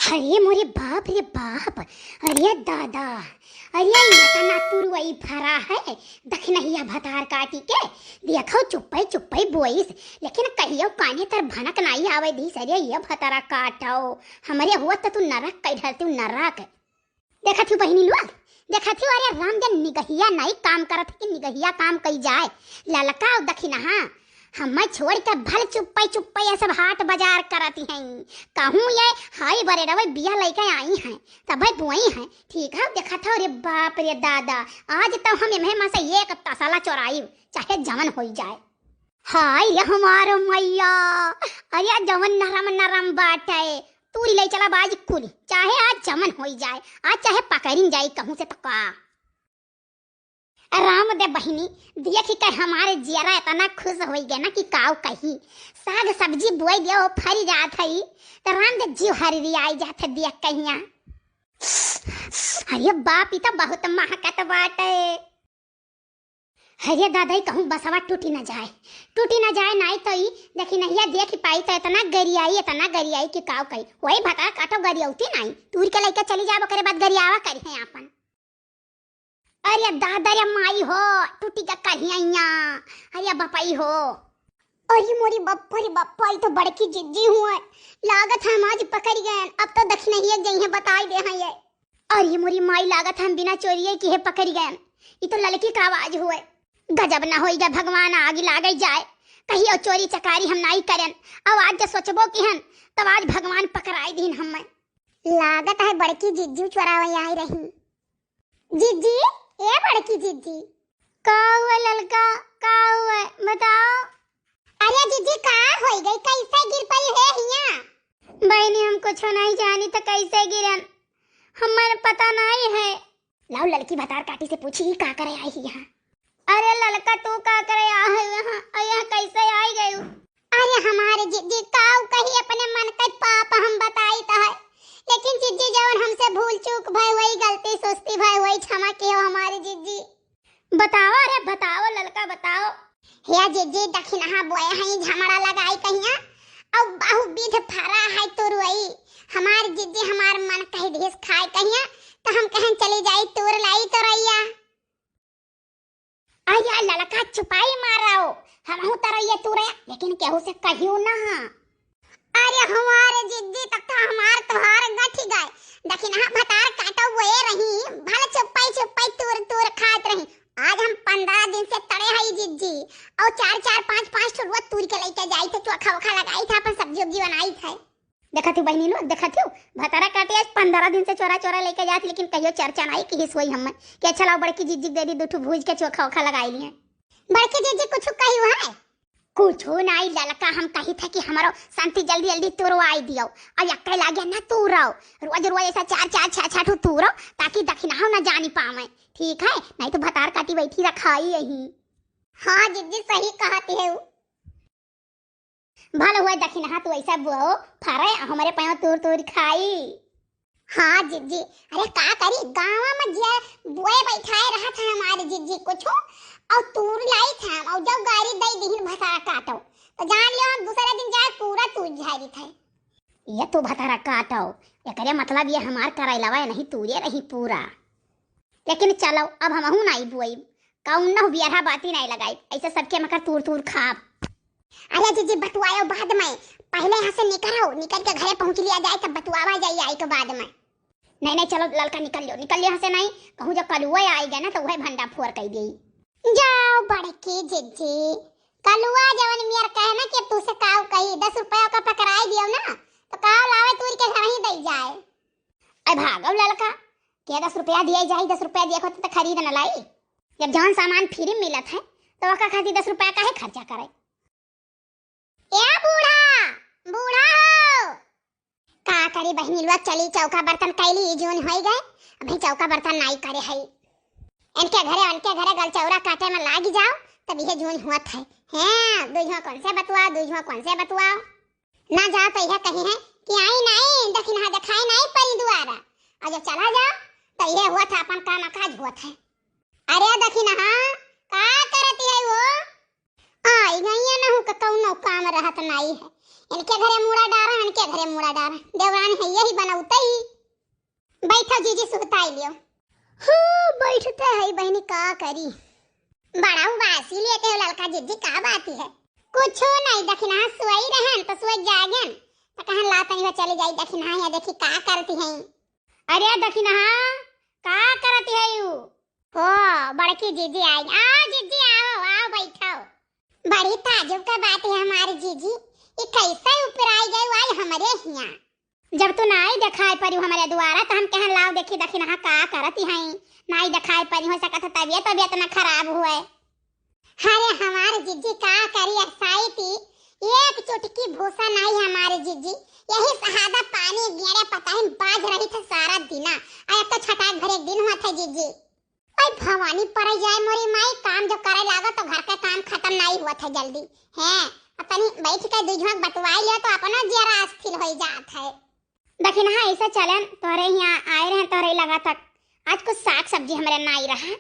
अरे मोरे बाप रे बाप, अरे दादा, अरे इतना तुरवई भरा है। दख नहीं भतार काटी के देखो चुप्पई चुप्पई बोईस, लेकिन कहियो काने तर भनक नहीं आवे दी। अरे ये भतारा काटो हमारे हुआ तो तू नरक कई ढलती नरक। देखा थी बहनी लोग, देखा थी अरे राम जन निगहिया नहीं काम करत कि निगहिया काम कई जाए। ललका दखी नहा हम छोड़ के भल चुप्पई चुप्पई सब हाट बाजार करती हैं। कहूँ ये हाई बरे रवे बिया लेके आई हैं तब भाई बुआई हैं। ठीक है देखा था। अरे बाप रे दादा, आज तो हम इन्हें से एक तसला चोराई चाहे जमन हो जाए। हाय रे हमारो मैया, अरे जमन नरम नरम बाटे तू ले चला बाज कुल, चाहे आज जमन हो जाए, आज चाहे पकड़िन जाए कहूँ से तका। राम दे बहिनी देख के हमारे जियरा इतना खुश हो गया ना कि काव कही। साग सब्जी बोई दियो फरी जात है तो राम दे जीव हरी आई जात है देख कहिया। अरे बाप ई तो बहुत महकत बाटे। अरे दादा कहूँ बसवा टूटी न जाए, टूटी न जाए नहीं तो ई देखी नहीं देख पाई तो इतना गरियाई कि काव कही। वही भता काटो गरियाउती नहीं दूर के लेके चली जाओ करे बाद गरियावा करी है अपन। अरे दादा रे माई हो टूटी का कहिया। अरे बपाई हो, अरे मोरी बप्पा रे बप्पा ई तो बड़की जिद्दी हुआ लागत हम आज पकड़ गए। अब तो दख नहीं है जइहे बताई दे हैं ये। अरे मोरी माई लागत हम बिना चोरिए की है पकड़ गए। ई तो लड़की का आवाज हुए। गजब ना होई जा भगवान आगे लागे जाए कहीं और चोरी चकारी हम नहीं करें। अब आज जो सोचबो कि हन तब आज भगवान पकड़ाई दिन हमें। लागत है बड़की जिज्जू चोरावे आई रही। जिज्जी ए बड़की जिज्जी का हुआ ललका, का हुआ बताओ। अरे जिज्जी का होई गई, कैसे गिर पई है हिया? बहनी हम कुछ नहीं जानी तो कैसे गिरन हमारे पता नहीं है। लाओ लड़की भतार काटी से पूछी का करे आई यहाँ। अरे ललका तू का करे आ है यहाँ, यहाँ कैसे आई गई? अरे हमारे जिज्जी काऊ कही अपने मन का पाप हम बताई तो है, लेकिन जिज्जी जवन हमसे भूल चूक भाई वही गलती सुस्ती भाई वही क्षमा के हो हमारे जिज्जी। बताओ अरे बताओ ललका बताओ। हे जिज्जी दखिनहा बोया है झमड़ा लगाई कहिया और बाहु बीध फरा है तोर वही हमार जिज्जी हमार मन कही भेस खाए कहिया तो हम कहन चली जाई तोर लाई तो रैया। आया ललका छुपाई माराओ हम हूं तरैया तोरे, लेकिन केहू से कहियो ना। अरे हमारे जिद्दी तक तो हमार तोहार गठी गए। लेकिन हां भतार काटो वो रही भले चुप्पाई चुप्पाई तूर तूर खात रही। आज हम 15 दिन से तड़े हई जिज्जी और 4 5 5 ठुरवा तूर के लेके जाई थे, चोखा वखा लगाई था, अपन सब्जी उब्जी बनाई थे। देखा थी बहनी लो, देखा थी भतारा काटे आज 15 दिन से चोरा चोरा लेके जाती, लेकिन कहियो चर्चा नहीं कि हिस होई हम के अच्छा लाओ बड़की जिज्जी दे दी दुठू भूज के चोखा वखा लगाई लिए। बड़की जिज्जी कुछ कही हुआ है? कुछ नहीं ललका हम कही थे कि हमारो शांति जल्दी जल्दी तुरवाई दियो और यक्के लागे ना तुराओ रोज रोज ऐसा 4 4 6 6 तुरो ताकि दखिनाओ ना जानी पावे। ठीक है नहीं तो भतार काटी बैठी रखाई यही। हाँ जिज्जी सही कहती है। भले हुआ दखिना तू ऐसा बुओ फरे हमारे पाँव तूर तूर खाई। हाँ जिज्जी अरे का करी गाँव में जे बुए बैठाए रहा था हमारे जिज्जी कुछ और तूर लाई था और जब गाड़ी दई दिन भतारा काटो तो जान लियो हम दूसरे दिन जाए पूरा तूर झाड़ी थे। ये तो भतारा काटो एकरे मतलब ये हमार करैलवा नहीं तूरे रही पूरा। लेकिन चलो अब हम हूं नहीं बुई कौन न बियाह बाती नहीं लगाई ऐसे सबके मकर तूर तूर खाब। अरे जीजी बतुआयो बाद में, पहले यहाँ से निकल के घरे पहुंच लिया जाए तब बतुआवा जाइए आई के बाद में। नहीं चलो ललका निकल लियो यहाँ से नहीं कहूँ जब कलुआ आई गया ना तो वह भंडा फोर कर दी। जाओ बड़की जिज्जी कलुआ जवन मियर कहे ना कि तू से काव कही 10 रुपया का पकड़ाई दियो ना तो काव लावे तूर के घर ही दई जाए। अरे भागो ललका के 10 रुपया दिए जाए, 10 रुपया दिए तो खरीद न लाई। जब जौन सामान फ्री मिलत है तो वका खाती 10 रुपया काहे खर्चा करे। ए बूढ़ा बूढ़ा हो का करी बहनी लोग चली चौका बर्तन कैली जोन हो गए अभी चौका बर्तन नहीं करे है। इनके घरे गल चौरा काटे में लागी जाओ तब यह जून हुआ था। हैं दूजवा कौन से बतुआओ ना जाओ तो यह कही है कि आई नहीं दखिना दिखाई नहीं परी दुआरा और जब चला जाओ तो यह हुआ था अपन काम काज हुआ था। अरे दखिना का करती है वो आई गई ना हूँ कौनो काम रहत नहीं है। इनके घरे मुड़ा डारा, इनके घरे मुड़ा डारा, देवरानी है यही बनाउता ही। बैठो जीजी सुताई लियो। हो बैठते है बहनी का करी, बड़ा उबासी लेते हो ललका जीजी का बात है। कुछ नहीं दखिना सोई रहन तो सोई जागन तो कहन ला तनी चली जाई दखिना या देखी का करती है। अरे दखिना का करती है यू हो बड़की जीजी आई। आओ जीजी आओ आओ बैठो। बड़ी ताजुब का बात है हमारी जीजी, ये कैसे ऊपर आई गई आई हमारे यहाँ। जब तू नाई दिखाई परी हमारे द्वारा तो हम कहन लाओ देखी दखिना का करती है। नाई दिखाई परी हो सकत तबियत ना खराब हुए। अरे हमारे जीजी का करी ऐसाई थी, एक चुटकी भूसा नहीं हमारे जीजी, यही सहादा पानी गेरे पता ही बाज रही था सारा दिन। आया तो छटाक भरे दिन हुआ था जीजी। ओए भवानी पर जाए मोरी माई, काम जो करे लागा तो घर का काम खत्म नहीं हुआ था जल्दी हैं। अपनी बैठ के दुझक बतवाई लियो तो अपना जरा अस्थिर हो जात है। देखिन हां ऐसा चलन तोरे यहाँ आए रहे तोरे लगा तक आज कुछ साग सब्जी हमारे नहीं रहा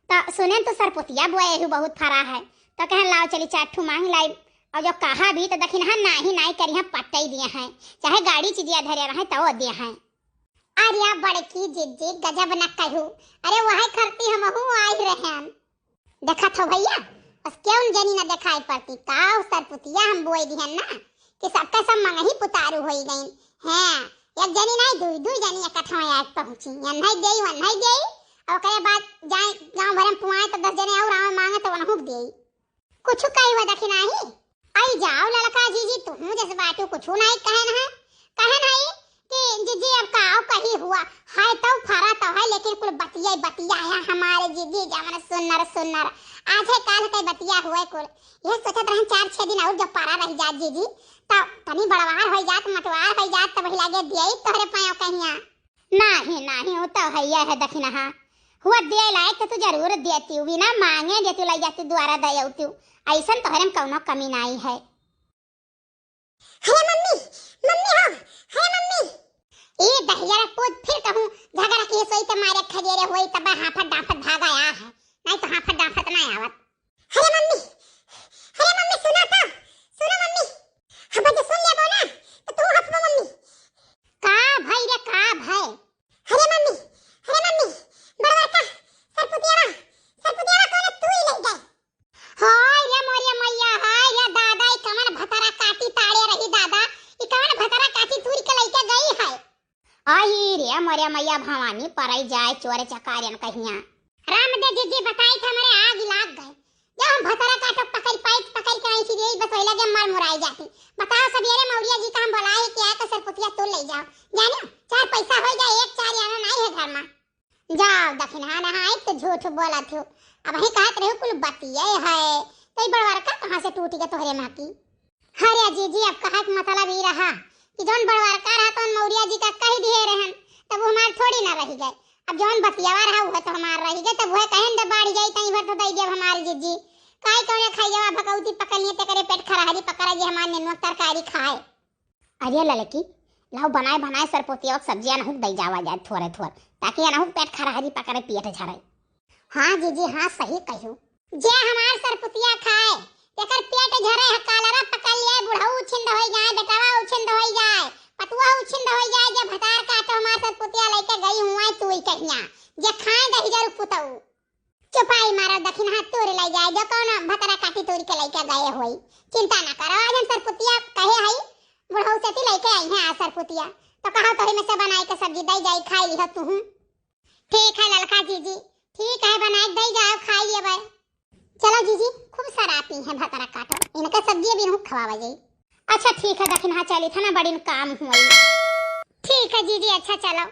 तो सुने तो सरपुतिया बोए ही बहुत फरा है तो कहन लाओ चली चाठू मांग लाई। और जो कहा भी तो दखिन हां नहीं करी हां पट्टाई दिए हैं, चाहे गाड़ी चिजिया धरे रहे तो दिए हैं। अरे बड़की जीजी गजब न कहू, अरे वही करती हम आई रहे हम देखा था भैया बस क्यों जनी न दिखाई पड़ती का सरपुतिया हम बोई दिहन ना कि सबका सब मंग ही पुतारू होई गई हैं। एक जनी नहीं दुई दुई जनी इकट्ठा आज पहुंची नहीं देई वन नहीं देई और करे बाद जाए गांव भर में पुआए तो 10 जने और आवे मांगे तो वनहुक देई कुछ कई हुआ देखी नहीं। आई जाओ लड़का जीजी तुम जैसे बातू कुछ नहीं कहन है कि जीजी अब काओ कही हुआ है तो फरा तो है लेकिन कुल बतिया है हमारे जीजी जमन सुन्नर आज है काल के बतिया हुए कुल ये सोचत रहन 4-6 दिन और जब पारा रह जात जीजी तो तनी बड़वार हो जात मतवार हो जात तब लागे दियई तोहरे पायो कहिया नहीं वो तो है यह दखिना हां हुआ दिए लायक तो तू जरूर देती बिना मांगे देती लाई जाती द्वारा दयौती ऐसन तोहरे में कौनो कमी नहीं है। अरे मम्मी हो अरे मम्मी ये दहिया पूत फिर कहूं झगड़ा के सोई त मारे खजेरे होई तब हाफत डाफत भाग आया है नहीं तो हाफत डाफत नहीं आवत। अरे मम्मी सुनो मम्मी हम तो सुन ले बोला तो तू हफ मम्मी का भाई रे का भाई। अरे मम्मी बड़वा का सरपुतिया कोने तू ही ले गई। हाय रे मोरिया मैया हाय रे दादा ई कमन भतरा काटी ताड़े रही दादा ई कमन भतरा काटी दूर के लइके गई है। आई रे मोरिया मैया भवानी परई जाए चोरे चकारियन कहिया रामदेव जीजी बताई था हमारे आग लाग गए जब हम भतरा काटो पकड़ के आई थी रे बस वही लगे मर मुराई जाती। बताओ सवेरे मौरिया जी का हम बुलाए कि आके सरपुतिया तो ले जाओ जानो 4 पैसा हो जाए 1-4 आना नहीं है घर में जाओ दखिना नहाई तो झूठ बोला थो अब ही कहत रहे कुल बतिया है तो बड़वार का कहां से टूटी के तोहरे मां की। हरे जीजी अब कहत मतलब ही रहा कि जौन बड़वार का रहा तो मौरिया जी का कह दिए रहन तब वो हमार थोड़ी ना रह गए। अब जौन बतियावा रहा वो तो हमार रह गए तब वो कहन दे बाड़ी जाई तई भर तो दई देव हमारी जीजी काई कौने खाई जावा भगौती पकड़नी ते करे पेट खराहरी पकड़ा जे हमार नेनुआ तरकारी खाए। अरे ललकी लाओ बनाए सरपोतिया सब्जियां नहुक दई जावा जाए थोड़े ताकि नहुक पेट खराहरी पकड़े पेट झरे। हां जीजी हां सही कहू जे हमार सरपुतिया खाए एकर पेट झरे है कालरा पकड़ लिए बुढ़ऊ छिंद होई जाए बेटावा उछिंद होई जाए पतुआ उछिंद होई जाए जे भतार का तो हमार सरपुतिया लेके गई हुआ तू ही कहिया जे खाए दही जरूर पुतऊ चुपाई मारा दखिन हाथ तोड़ ले जाए जो कौन भतरा काटी तोड़ के लेके गए होई चिंता ना करो आज हम सरपुतिया कहे हई बुढ़ऊ से लेके आई है आ सरपुतिया तो कहा तोरे में से बनाई के सब्जी दई जाई खाई लिह तू। ठीक है ललका जीजी ठीक है बनाए दई जाओ खाई ले भाई। चलो जीजी खूब सरापी है भतरा काटो इनका सब्जी भी हम खवावा जाई। अच्छा ठीक है दखिन हां चली था ना बड़ी काम हुई। ठीक है जीजी अच्छा चलो।